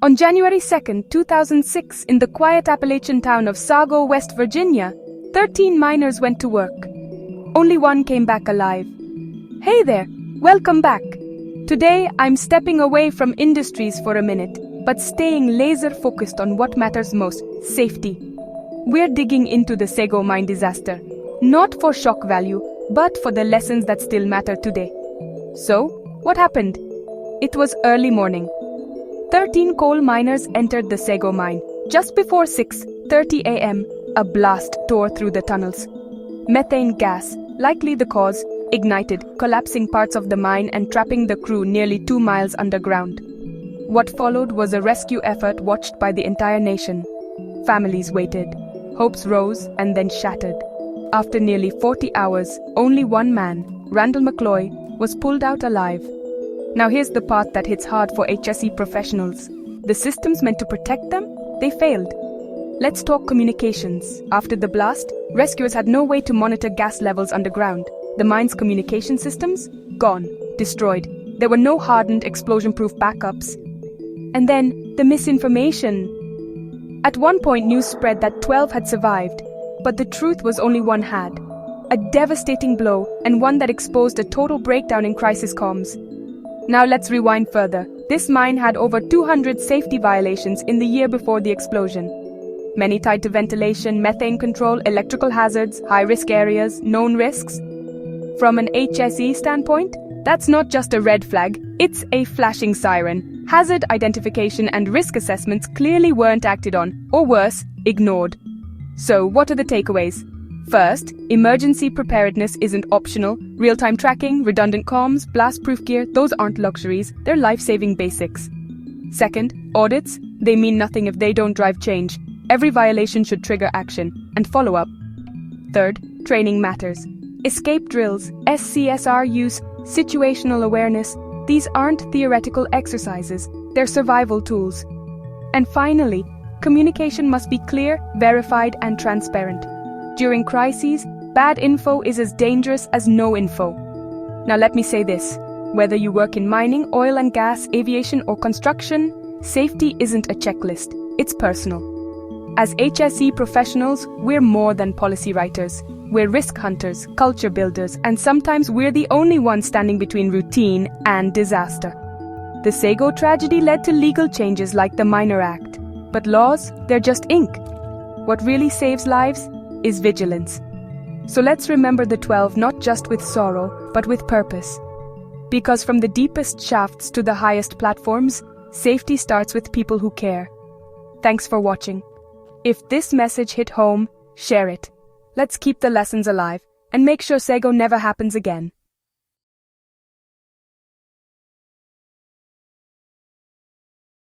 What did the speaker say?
On January 2, 2006, in the quiet Appalachian town of Sago, West Virginia, 13 miners went to work. Only one came back alive. Hey there, welcome back. Today, I'm stepping away from industries for a minute, but staying laser-focused on what matters most: safety. We're digging into the Sago Mine Disaster, not for shock value, but for the lessons that still matter today. So, what happened? It was early morning. 13 coal miners entered the Sago mine. Just before 6:30 a.m., a blast tore through the tunnels. Methane gas, likely the cause, ignited, collapsing parts of the mine and trapping the crew nearly 2 miles underground. What followed was a rescue effort watched by the entire nation. Families waited. Hopes rose and then shattered. After nearly 40 hours, only one man, Randal McCloy, was pulled out alive. Now here's the part that hits hard for HSE professionals. The systems meant to protect them, they failed. Let's talk communications. After the blast, rescuers had no way to monitor gas levels underground. The mine's communication systems? Gone. Destroyed. There were no hardened, explosion-proof backups. And then, the misinformation. At one point, news spread that 12 had survived, but the truth was only one had. A devastating blow, and one that exposed a total breakdown in crisis comms. Now let's rewind further. This mine had over 200 safety violations in the year before the explosion. Many tied to ventilation, methane control, electrical hazards, high-risk areas, known risks. From an HSE standpoint, that's not just a red flag, it's a flashing siren. Hazard identification and risk assessments clearly weren't acted on, or worse, ignored. So, what are the takeaways? First, emergency preparedness isn't optional. Real-time tracking, redundant comms, blast-proof gear, those aren't luxuries, they're life-saving basics. Second, audits, they mean nothing if they don't drive change. Every violation should trigger action, and follow-up. Third, training matters. Escape drills, SCSR use, situational awareness, these aren't theoretical exercises, they're survival tools. And finally, communication must be clear, verified, and transparent. During crises, bad info is as dangerous as no info. Now let me say this, whether you work in mining, oil and gas, aviation or construction, safety isn't a checklist, it's personal. As HSE professionals, we're more than policy writers. We're risk hunters, culture builders, and sometimes we're the only ones standing between routine and disaster. The Sago tragedy led to legal changes like the Miner Act. But laws, they're just ink. What really saves lives is vigilance. So let's remember the 12 not just with sorrow, but with purpose. Because from the deepest shafts to the highest platforms, safety starts with people who care. Thanks for watching. If this message hit home, share it. Let's keep the lessons alive, and make sure Sago never happens again.